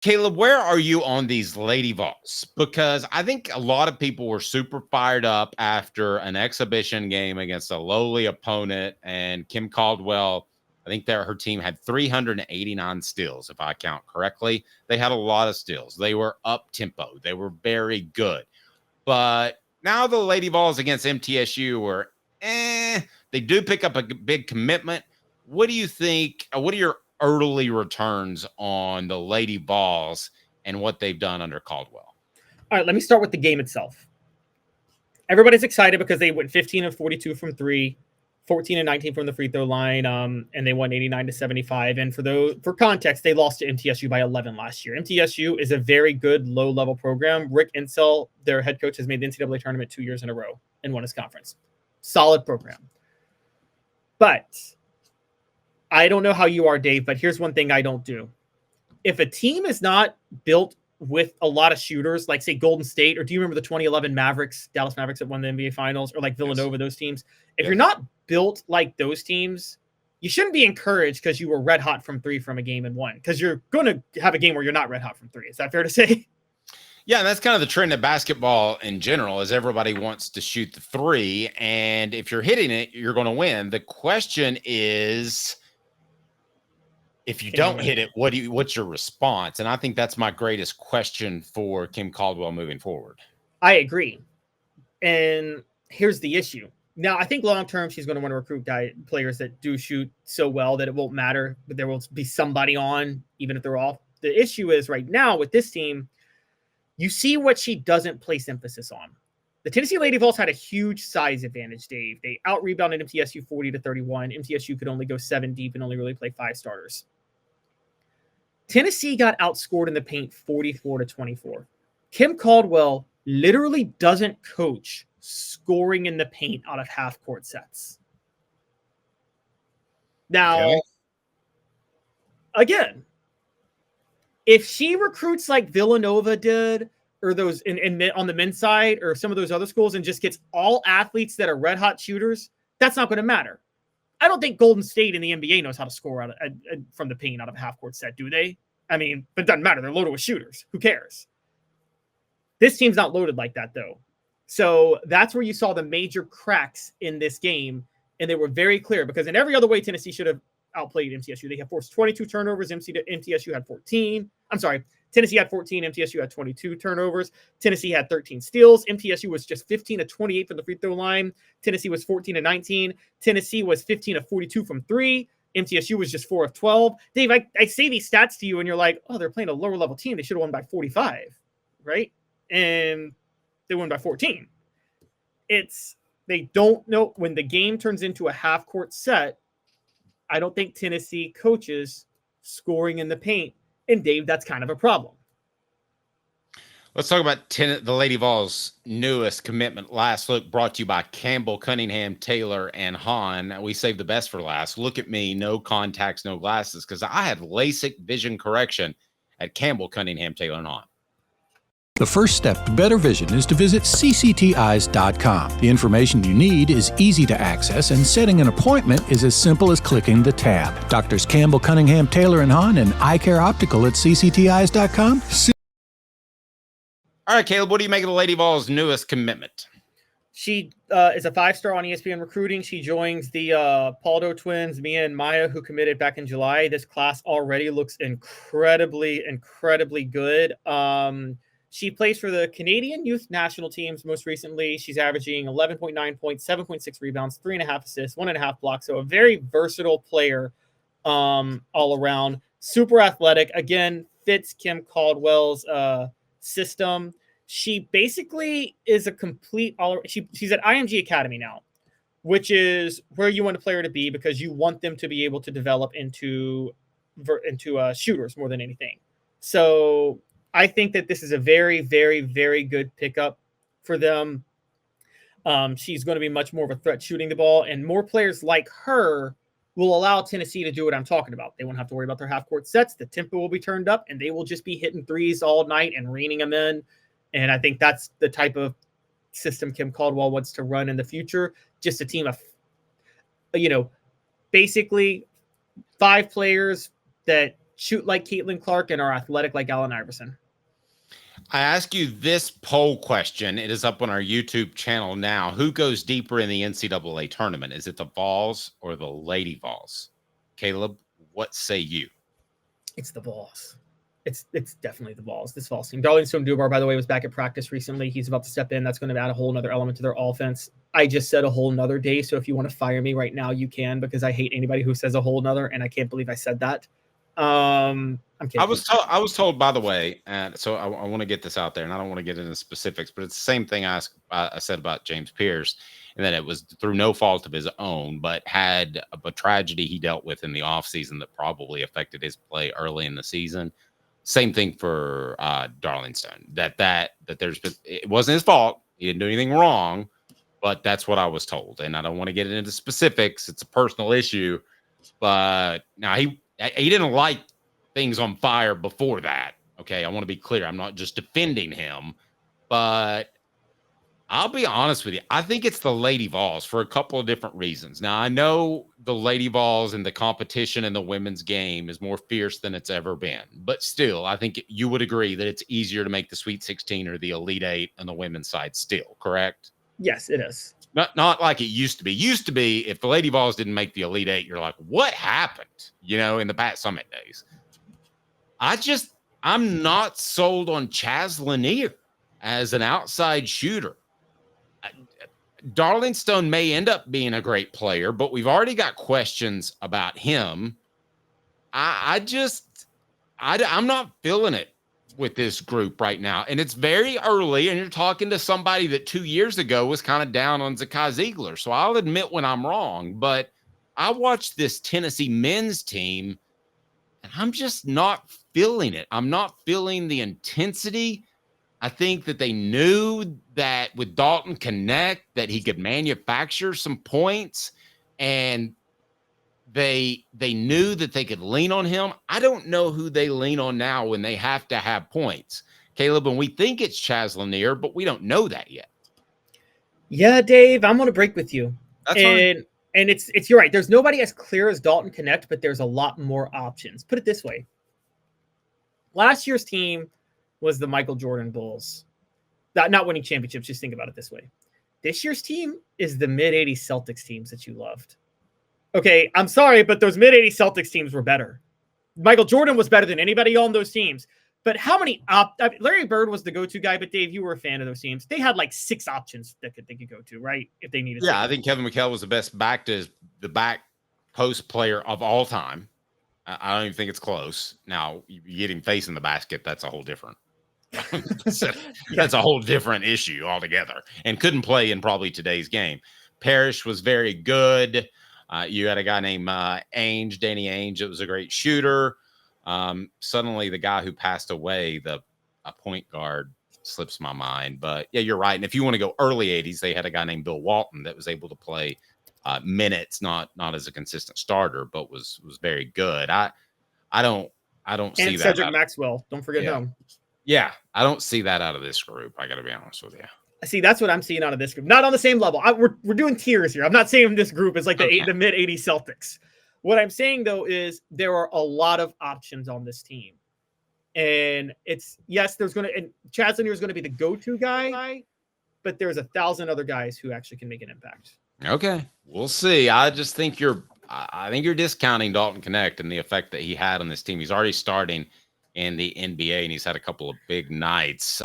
Caleb, where are you on these Lady Vols? Because I think a lot of people were super fired up after an exhibition game against a lowly opponent, and Kim Caldwell, I think her team had 389 steals, if I count correctly. They had a lot of steals. They were up tempo. They were very good. But now the Lady Vols against MTSU were, they do pick up a big commitment. What do you think? What are your early returns on the Lady Vols and what they've done under Caldwell? All right, let me start with the game itself. Everybody's excited because they went 15 of 42 from three, 14 and 19 from the free throw line, and they won 89-75. And for context, they lost to MTSU by 11 last year. MTSU is a very good low-level program. Rick Insell, their head coach, has made the NCAA tournament 2 years in a row and won his conference. Solid program. But I don't know how you are, Dave, but here's one thing I don't do. If a team is not built with a lot of shooters, like say Golden State, or do you remember the 2011 Dallas Mavericks that won the NBA Finals, or like Villanova, those teams? If you're not built like those teams, you shouldn't be encouraged because you were red hot from three from a game and won, because you're going to have a game where you're not red hot from three. Is that fair to say? Yeah, and that's kind of the trend of basketball in general, is everybody wants to shoot the three, and if you're hitting it, you're going to win. The question is, if you don't hit it, what's your response? And I think that's my greatest question for Kim Caldwell moving forward. I agree. And here's the issue. Now, I think long-term, she's going to want to recruit players that do shoot so well that it won't matter, but there will be somebody on, even if they're off. The issue is right now with this team, you see what she doesn't place emphasis on. The Tennessee Lady Vols had a huge size advantage, Dave. They out-rebounded MTSU 40-31. MTSU could only go 7 deep and only really play 5 starters. Tennessee got outscored in the paint 44-24. Kim Caldwell literally doesn't coach scoring in the paint out of half-court sets. Now, again, if she recruits like Villanova did, or those on the men's side, or some of those other schools, and just gets all athletes that are red-hot shooters, that's not going to matter. I don't think Golden State in the NBA knows how to score out from the paint out of a half-court set, do they? I mean, but it doesn't matter. They're loaded with shooters. Who cares? This team's not loaded like that, though. So that's where you saw the major cracks in this game, and they were very clear, because in every other way, Tennessee should have outplayed MTSU. They have forced 22 turnovers. MTSU had 14. I'm sorry. Tennessee had 14. MTSU had 22 turnovers. Tennessee had 13 steals. MTSU was just 15 of 28 from the free throw line. Tennessee was 14 of 19. Tennessee was 15 of 42 from three. MTSU was just 4 of 12. Dave, I say these stats to you, and you're like, oh, they're playing a lower level team. They should have won by 45, right? And they won by 14. They don't know when the game turns into a half court set. I don't think Tennessee coaches scoring in the paint. And Dave, that's kind of a problem. Let's talk about the Lady Vols' newest commitment. Last Look, brought to you by Campbell, Cunningham, Taylor, and Hahn. We saved the best for last. Look at me, no contacts, no glasses, because I had LASIK vision correction at Campbell, Cunningham, Taylor, and Hahn. The first step to better vision is to visit ccteyes.com. The information you need is easy to access, and setting an appointment is as simple as clicking the tab. Doctors Campbell, Cunningham, Taylor, and Hahn, and Eye Care Optical at ccteyes.com. All right, Caleb, what do you make of the Lady Vols' newest commitment? She is a 5-star on ESPN Recruiting. She joins the Paldo twins, Mia and Maya, who committed back in July. This class already looks incredibly, incredibly good. She plays for the Canadian youth national teams most recently. She's averaging 11.9 points, 7.6 rebounds, 3.5 assists, 1.5 blocks. So a very versatile player all around. Super athletic. Again, fits Kim Caldwell's system. She basically is a complete she's at IMG Academy now, which is where you want a player to be, because you want them to be able to develop into shooters more than anything. So I think that this is a very, very, very good pickup for them. She's going to be much more of a threat shooting the ball, and more players like her will allow Tennessee to do what I'm talking about. They won't have to worry about their half-court sets. The tempo will be turned up, and they will just be hitting threes all night and reining them in. And I think that's the type of system Kim Caldwell wants to run in the future. Just a team of, basically 5 players that shoot like Caitlin Clark, and are athletic like Allen Iverson. I ask you this poll question. It is up on our YouTube channel now. Who goes deeper in the NCAA tournament? Is it the Vols or the Lady Vols? Caleb, what say you? It's the Vols. It's definitely the Vols. This Vols team. Darlington Dubar, by the way, was back at practice recently. He's about to step in. That's going to add a whole nother element to their offense. I just said a whole nother day. So if you want to fire me right now, you can, because I hate anybody who says a whole nother, and I can't believe I said that. I'm kidding. I was told, by the way, and so I want to get this out there, and I don't want to get into specifics, but it's the same thing I said about James Pierce, and that it was through no fault of his own, but had a tragedy he dealt with in the offseason that probably affected his play early in the season. Same thing for Darlington. That it wasn't his fault. He didn't do anything wrong, but that's what I was told. And I don't want to get into specifics. It's a personal issue, but now he didn't light things on fire before that. Okay, I want to be clear. I'm not just defending him, but I'll be honest with you. I think it's the Lady Vols for a couple of different reasons. Now, I know the Lady Vols and the competition in the women's game is more fierce than it's ever been, but still, I think you would agree that it's easier to make the Sweet 16 or the Elite 8 on the women's side still, correct? Yes, it is. Not like it used to be. Used to be, if the Lady Vols didn't make the Elite 8, you're like, what happened? In the Pat Summit days. I'm not sold on Chaz Lanier as an outside shooter. Darlington may end up being a great player, but we've already got questions about him. I'm not feeling it with this group right now. And it's very early, and you're talking to somebody that 2 years ago was kind of down on Zakai Ziegler. So I'll admit when I'm wrong, but I watched this Tennessee men's team, and I'm just not feeling it. I'm not feeling the intensity. I think that they knew that with Dalton Connect that he could manufacture some points, and they knew that they could lean on him. I don't know who they lean on now when they have to have points, Caleb, and we think it's Chaz Lanier, but we don't know that yet. Yeah, Dave, I'm going to break with you. That's fine. And it's you're right. There's nobody as clear as Dalton Connect, but there's a lot more options. Put it this way. Last year's team was the Michael Jordan Bulls. Not winning championships, just think about it this way. This year's team is the mid-'80s Celtics teams that you loved. Okay, I'm sorry, but those mid-'80s Celtics teams were better. Michael Jordan was better than anybody on those teams. But how many Larry Bird was the go-to guy, but Dave, you were a fan of those teams. They had like 6 options that they could go to, right? If they needed. Yeah, I think Kevin McHale was the best back post player of all time. I don't even think it's close. Now, you get him facing the basket, that's a whole different. That's a whole different issue altogether, and couldn't play in probably today's game. Parrish was very good. You had a guy named Danny Ainge. It was a great shooter. Suddenly, the guy who passed away, a point guard, slips my mind. But yeah, you're right. And if you want to go early 80s, they had a guy named Bill Walton that was able to play minutes, not as a consistent starter, but was very good. I don't see that. And Cedric Maxwell. Don't forget him. Yeah, I don't see that out of this group. I got to be honest with you. See, that's what I'm seeing out of this group. Not on the same level. We're doing tiers here. I'm not saying this group is like the mid-'80s Celtics. What I'm saying, though, is there are a lot of options on this team. And there's going to – and Chaz Lanier is going to be the go-to guy, but there's 1,000 other guys who actually can make an impact. Okay, we'll see. I just think you're discounting Dalton Connect and the effect that he had on this team. He's already starting in the NBA, and he's had a couple of big nights.